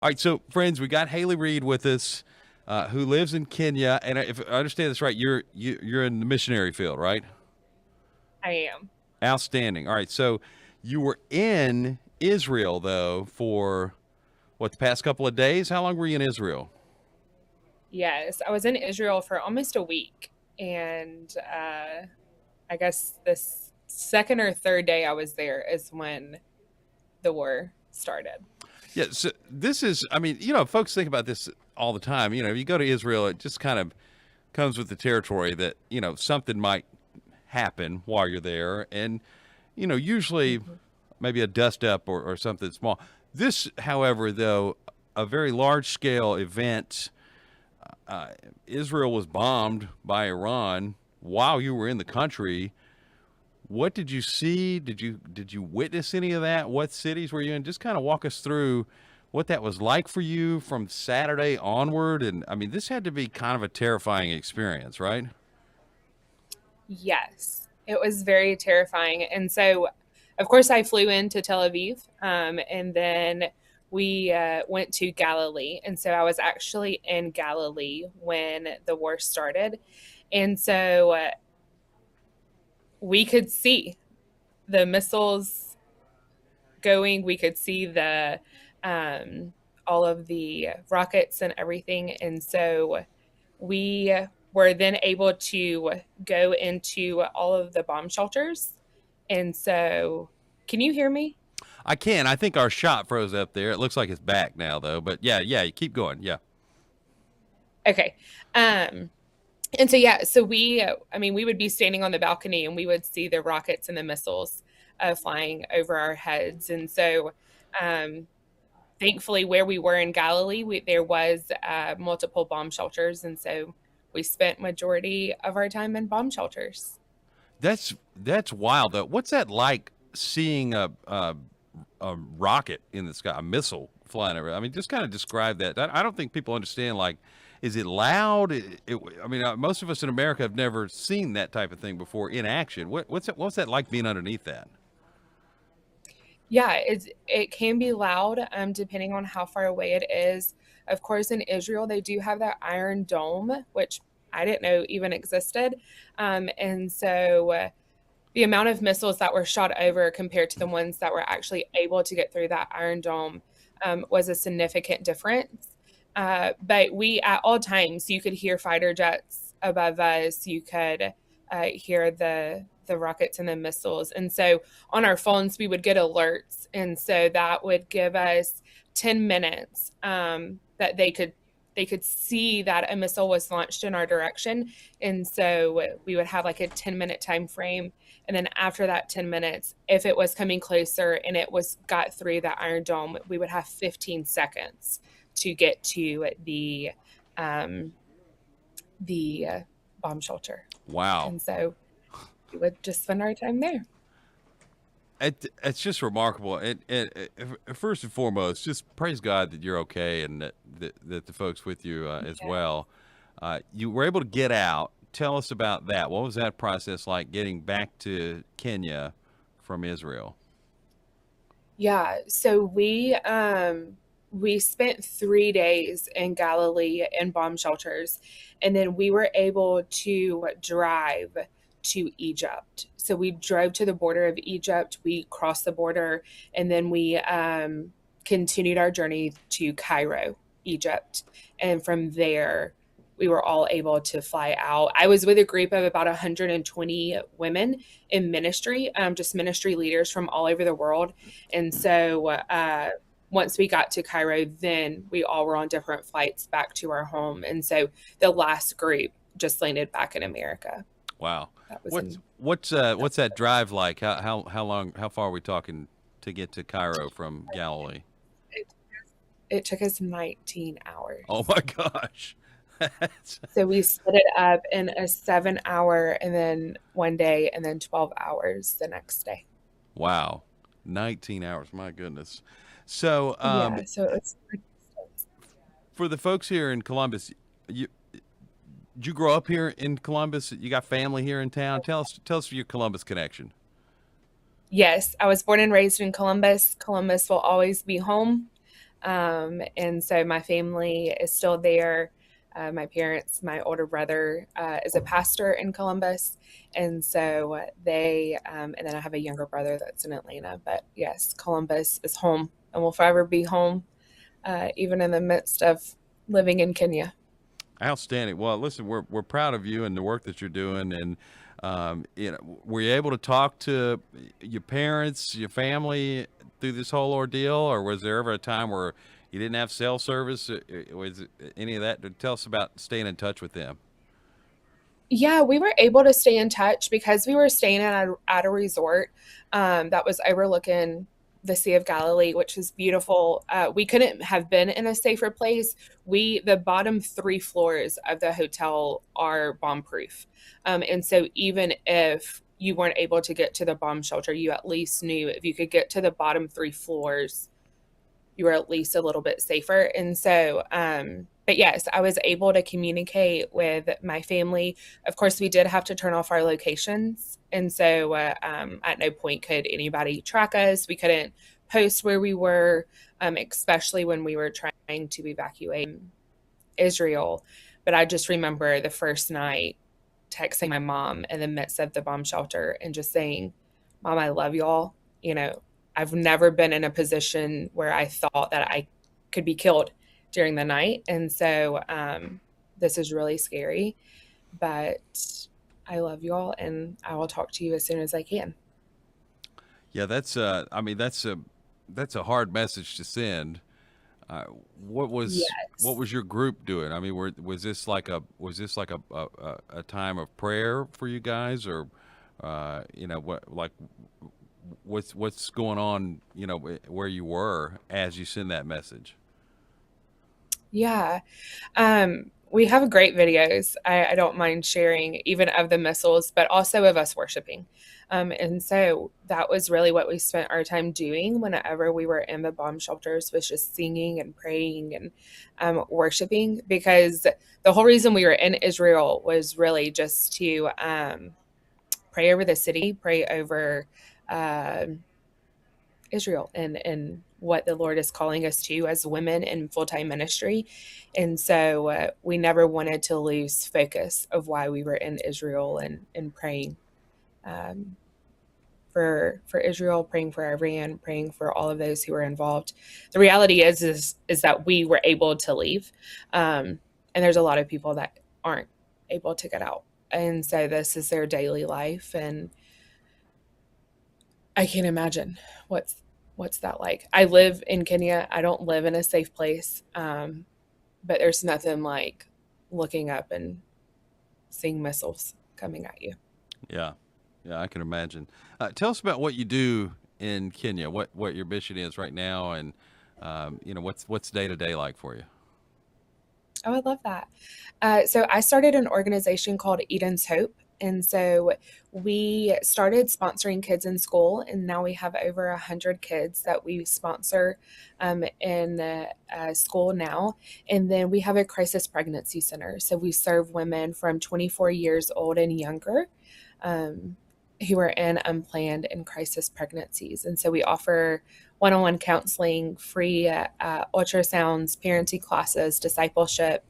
All right, so friends, we got Haley Reed with us, who lives in Kenya, and if I understand this right, you're in the missionary field, right? I am. Outstanding. All right, so you were in Israel though for what, the past couple of days? How long were you in Israel? Yes, I was in Israel for almost a week, and I guess the second or third day I was there is when the war started. Yeah, so this is, I mean, folks think about this all the time. You go to Israel, it just kind of comes with the territory that something might happen while you're there, and usually Mhm. maybe a dust up or something small. This, however, though, a very large scale event. Uh, Israel was bombed by Iran while you were in the country. What did you see? Did you witness any of that? What cities were you in? Just kind of walk us through what that was like for you from Saturday onward. And I mean, this had to be kind of a terrifying experience, right? Yes, it was very terrifying. And so, of course, I flew into Tel Aviv, and then we went to Galilee. And so I was actually in Galilee when the war started. And so we could see the missiles going. We could see the all of the rockets and everything, and so we were then able to go into all of the bomb shelters. And so, can you hear me? I can. I think our shot froze up there. It looks like it's back now, though. But yeah, yeah, you keep going. Yeah. Okay. Um, and so yeah, so I mean, we would be standing on the balcony and we would see the rockets and the missiles flying over our heads, and so. Um, Thankfully, where we were in Galilee, there was multiple bomb shelters, and so we spent majority of our time in bomb shelters. That's wild, though. What's that like seeing a rocket in the sky, a missile flying over? I mean, just kind of describe that. I don't think people understand. Like, is it loud? I mean, most of us in America have never seen that type of thing before in action. What's that like being underneath that? Yeah, it can be loud, depending on how far away it is. Of course, in Israel, they do have that Iron Dome, which I didn't know even existed. And so the amount of missiles that were shot over compared to the ones that were actually able to get through that Iron Dome was a significant difference. But we, at all times, you could hear fighter jets above us. You could hear the rockets and the missiles. And so on our phones, we would get alerts, and so that would give us 10 minutes that they could see that a missile was launched in our direction. And so we would have like a 10-minute time frame, and then after that 10 minutes, if it was coming closer and it was got through that Iron Dome, we would have 15 seconds to get to um, the bomb shelter. Wow. And so we would just spend our time there. It's just remarkable. First and foremost, just praise God that you're okay and that the folks with you as Yeah. well. You were able to get out. Tell us about that. What was that process like getting back to Kenya from Israel? Yeah, so we spent 3 days in Galilee in bomb shelters, and then we were able to drive to Egypt. So we drove to the border of Egypt, we crossed the border, and then we continued our journey to Cairo, Egypt. And from there, we were all able to fly out. I was with a group of about 120 women in ministry, just ministry leaders from all over the world. And so once we got to Cairo, then we all were on different flights back to our home. And so the last group just landed back in America. Wow. That was What's in what's that drive like? How long? How far are we talking to get to Cairo from Galilee? it, it took us 19 Oh hours. my gosh. That's- So we split it up in a 7 hour and then one day and then 12 hours the next day. wow. 19 hours. My goodness. So, Yeah, so it's for the folks here in Columbus, you did you grow up here in Columbus? You got family here in town. Tell us your Columbus connection. yes, I was born and raised in Columbus. Columbus will always be home. And so my family is still there. My parents, my older brother is a pastor in Columbus. And so and then I have a younger brother that's in Atlanta. But yes, Columbus is home and will forever be home, even in the midst of living in Kenya. Outstanding. Well, listen, we're proud of you and the work that you're doing, and were you able to talk to your parents, your family through this whole ordeal, or was there ever a time where you didn't have cell service? Was it any of that? Tell us about staying in touch with them. Yeah, we were able to stay in touch because we were staying at a resort that was overlooking the Sea of Galilee, which is beautiful. We couldn't have been in a safer place. The bottom three floors of the hotel are bomb proof. And so even if you weren't able to get to the bomb shelter, you at least knew if you could get to the bottom three floors, you were at least a little bit safer. And so, but yes, I was able to communicate with my family. Of course, we did have to turn off our locations. And so at no point could anybody track us. We couldn't post where we were, especially when we were trying to evacuate Israel. But I just remember the first night texting my mom in the midst of the bomb shelter and just saying, Mom, I love y'all. You know, I've never been in a position where I thought that I could be killed during the night. And so this is really scary, but I love y'all and I will talk to you as soon as I can. Yeah, I mean, that's a hard message to send. Uh, what was what Yes. was your group doing? I mean, was this like a time of prayer for you guys, or what's going on? Where you were as you send that message. Yeah. We have great videos. I don't mind sharing, even of the missiles, but also of us worshiping. And so that was really what we spent our time doing whenever we were in the bomb shelters, was just singing and praying and worshiping. Because the whole reason we were in Israel was really just to pray over the city, pray over um Israel and what the Lord is calling us to as women in full time ministry. And so we never wanted to lose focus of why we were in Israel and praying um, for Israel, praying for Iran, praying for all of those who were involved. The reality is that we were able to leave, and there's a lot of people that aren't able to get out, and so this is their daily life, and I can't imagine what's what's that like. I live in Kenya. I don't live in a safe place, but there's nothing like looking up and seeing missiles coming at you. Yeah, yeah, I can imagine. Tell us about what you do in Kenya. What your mission is right now, and what's day to day like for you. Oh, I love that. So I started an organization called Eden's Hope. And so we started sponsoring kids in school, and now we have over 100 kids that we sponsor in school now. And then we have a crisis pregnancy center. So we serve women from 24 years old and younger um, who are in unplanned and crisis pregnancies. And so we offer one on one counseling, free ultrasounds, parenting classes, discipleship,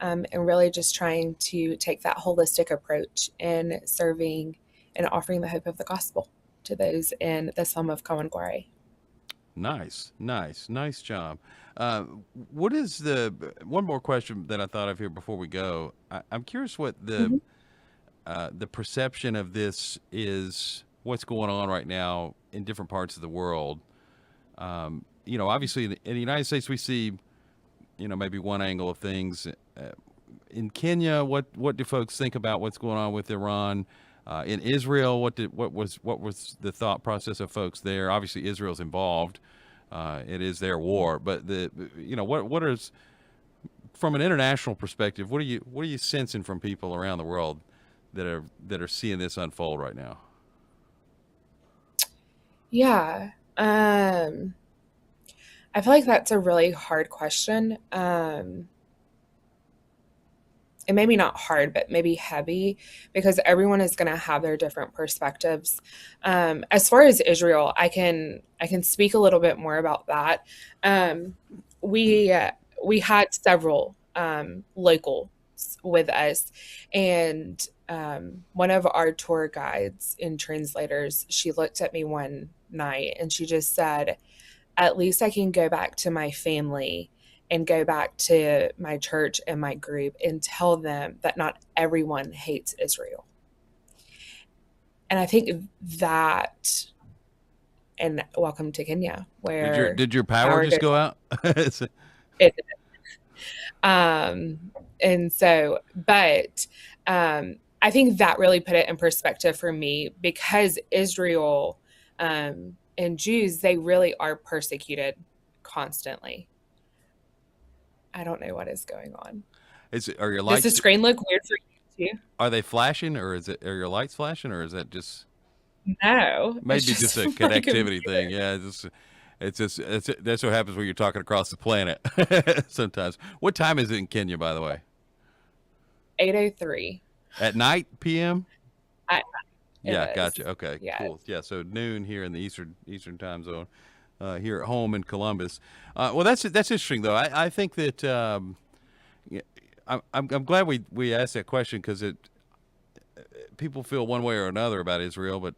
and really just trying to take that holistic approach in serving and offering the hope of the gospel to those in the slum of Kawangware. Nice, nice, nice job. Uh, what is the one more question that I thought of here before we go? I'm curious what Mhm. the perception of this is. What's going on right now in different parts of the world? Obviously in the United States we see maybe one angle of things. In Kenya, what do folks think about what's going on with Iran? In Israel, what was the thought process of folks there? Obviously, Israel's involved. It is their war, but what is from an international perspective? What are you sensing from people around the world that are seeing this unfold right now? Yeah. I feel like that's a really hard question. And maybe not hard, but maybe heavy because everyone is going to have their different perspectives. As far as Israel, I can speak a little bit more about that. Um, we we had several locals with us, and one of our tour guides and translators, she looked at me one night and she just said, "At least I can go back to my family and go back to my church and my group and tell them that not everyone hates Israel." And I think that, and welcome to Kenya, where Did your power power just goes go on. out? It, um, and so, but I think that really put it in perspective for me, because Israel and Jews, they really are persecuted constantly. I don't know what is going on. Are your Does the lights, screen look weird for you too? are they flashing, or are your lights flashing, or is that just No, it's maybe just just a my connectivity thing? computer. Yeah, that's what happens when you're talking across the planet sometimes. What time is it in Kenya, by the way? 8:03. At night, PM? I, it Yeah, is. gotcha. Okay, Yes. cool. Yeah, so noon here in the Eastern time zone, here at home in Columbus. Well, that's interesting though. I think that yeah, I'm glad we asked that question, because it people feel one way or another about Israel, but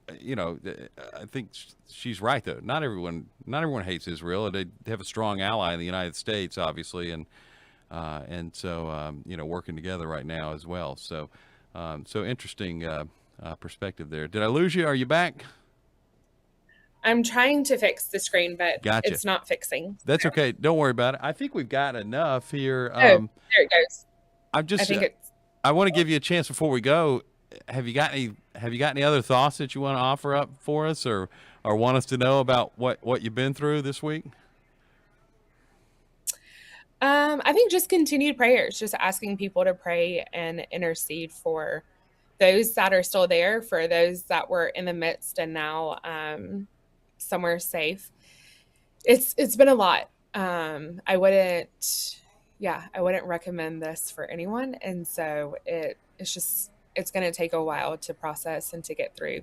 I think she's right though. Not everyone hates Israel. They have a strong ally in the United States, obviously, and so working together right now as well. So interesting perspective there. Did I lose you? Are you back? I'm trying to fix the screen, but Gotcha. it's not fixing. That's okay. Don't worry about it. I think we've got enough here. Oh, there it goes. I'm I just think it's. I want to give you a chance before we go. Have you got any other thoughts that you want to offer up for us, or want us to know about what you've been through this week? I think just continued prayers, just asking people to pray and intercede for those that are still there, for those that were in the midst and now somewhere safe. It's been a lot. I wouldn't, yeah, I wouldn't recommend this for anyone, and so it's going to take a while to process and to get through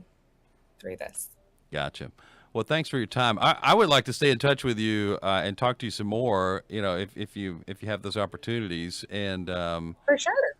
this. Gotcha. Well, thanks for your time. I would like to stay in touch with you and talk to you some more. If you have those opportunities, and For sure.